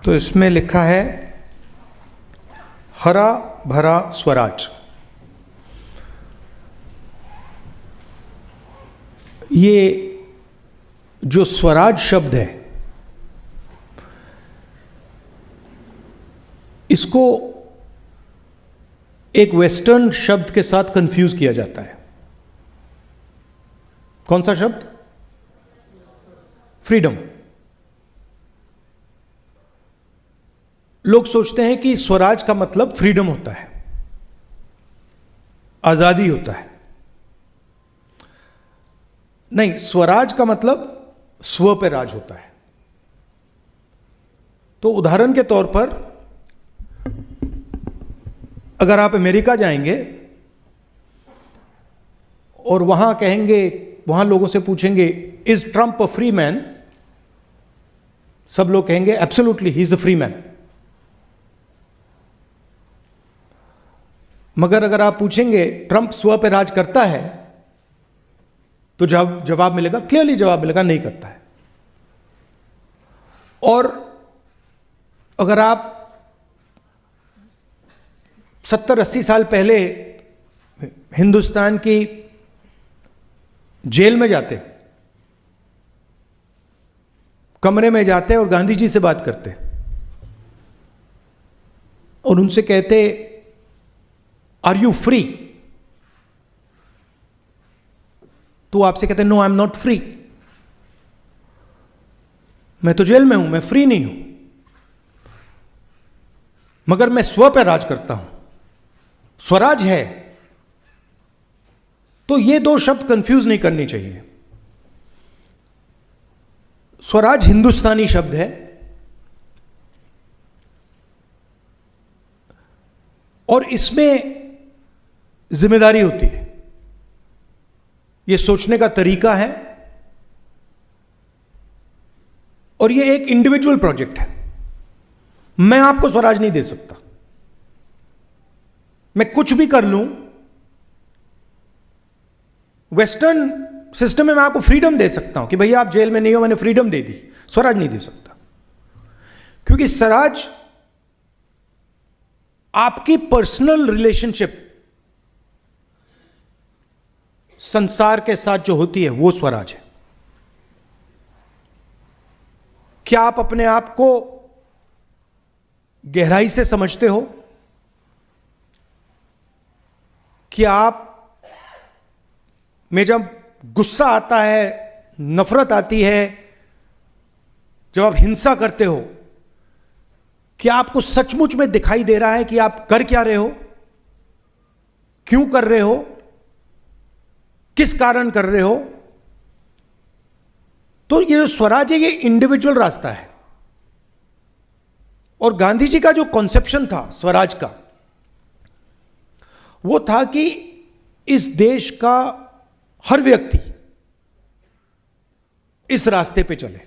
तो इसमें लिखा है हरा भरा स्वराज। ये जो स्वराज शब्द है, इसको एक वेस्टर्न शब्द के साथ कंफ्यूज किया जाता है। कौन सा शब्द? फ्रीडम। लोग सोचते हैं कि स्वराज का मतलब फ्रीडम होता है, आजादी होता है। नहीं, स्वराज का मतलब स्व पे राज होता है। तो उदाहरण के तौर पर अगर आप अमेरिका जाएंगे और वहां कहेंगे, वहां लोगों से पूछेंगे is Trump a free man, सब लोग कहेंगे absolutely he is a free man. मगर अगर आप पूछेंगे ट्रंप स्व पे राज करता है, तो जवाब मिलेगा, क्लियरली जवाब मिलेगा, नहीं करता है। और अगर आप 70-80 साल पहले हिंदुस्तान की जेल में जाते, कमरे में जाते और गांधी जी से बात करते और उनसे कहते आर यू फ्री, तो आपसे कहते no I am not free, मैं तो जेल में हूं, मैं फ्री नहीं हूं, मगर मैं स्व पर राज करता हूं, स्वराज है। तो ये दो शब्द कंफ्यूज नहीं करनी चाहिए। स्वराज हिंदुस्तानी शब्द है और इसमें जिम्मेदारी होती है, यह सोचने का तरीका है और यह एक इंडिविजुअल प्रोजेक्ट है। मैं आपको स्वराज नहीं दे सकता, मैं कुछ भी कर लूं। वेस्टर्न सिस्टम में मैं आपको फ्रीडम दे सकता हूं कि भैया आप जेल में नहीं हो, मैंने फ्रीडम दे दी। स्वराज नहीं दे सकता, क्योंकि स्वराज आपकी पर्सनल रिलेशनशिप संसार के साथ जो होती है वो स्वराज है। क्या आप अपने आप को गहराई से समझते हो? कि आप में जब गुस्सा आता है, नफरत आती है, जब आप हिंसा करते हो, क्या आपको सचमुच में दिखाई दे रहा है कि आप कर क्या रहे हो, क्यों कर रहे हो, किस कारण कर रहे हो? तो ये जो स्वराज है, ये इंडिविजुअल रास्ता है। और गांधी जी का जो कॉन्सेप्शन था स्वराज का, वो था कि इस देश का हर व्यक्ति इस रास्ते पे चले।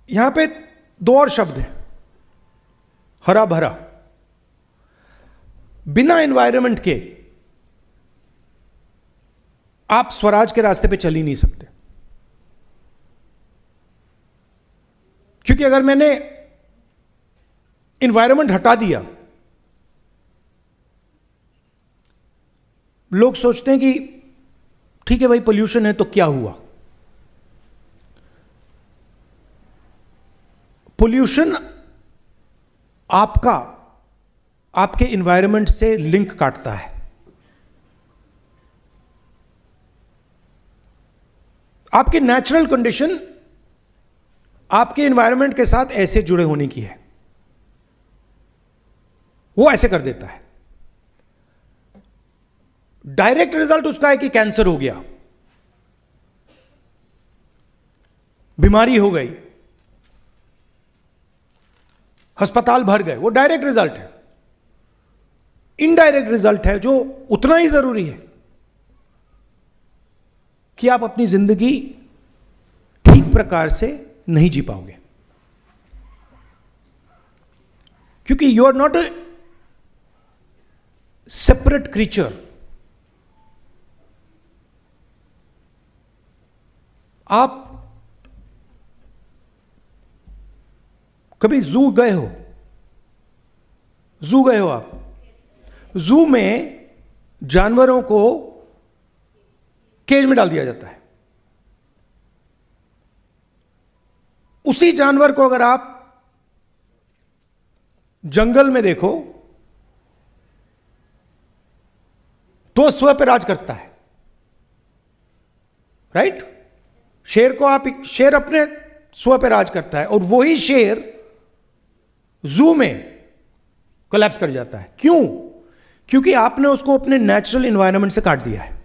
यहां पे दो और शब्द हैं, हरा भरा। बिना एनवायरनमेंट के आप स्वराज के रास्ते पे चल ही नहीं सकते, क्योंकि अगर मैंने एनवायरनमेंट हटा दिया, लोग सोचते हैं कि ठीक है भाई पोल्यूशन है तो क्या हुआ। पोल्यूशन आपके एनवायरनमेंट से लिंक काटता है। आपकी नेचुरल कंडीशन आपके एनवायरनमेंट के साथ ऐसे जुड़े होने की है, वो ऐसे कर देता है। डायरेक्ट रिजल्ट उसका है कि कैंसर हो गया, बीमारी हो गई, अस्पताल भर गए, वो डायरेक्ट रिजल्ट है। इनडायरेक्ट रिजल्ट है जो उतना ही जरूरी है कि आप अपनी जिंदगी ठीक प्रकार से नहीं जी पाओगे, क्योंकि you are not a separate creature. आप कभी जू गए हो? जू गए हो आप? जू में जानवरों को केज में डाल दिया जाता है। उसी जानवर को अगर आप जंगल में देखो तो स्व पे राज करता है, राइट? शेर को आप, शेर अपने स्व पे राज करता है और वही शेर जू में कोलैप्स कर जाता है। क्यों? क्योंकि आपने उसको अपने नेचुरल एनवायरनमेंट से काट दिया है।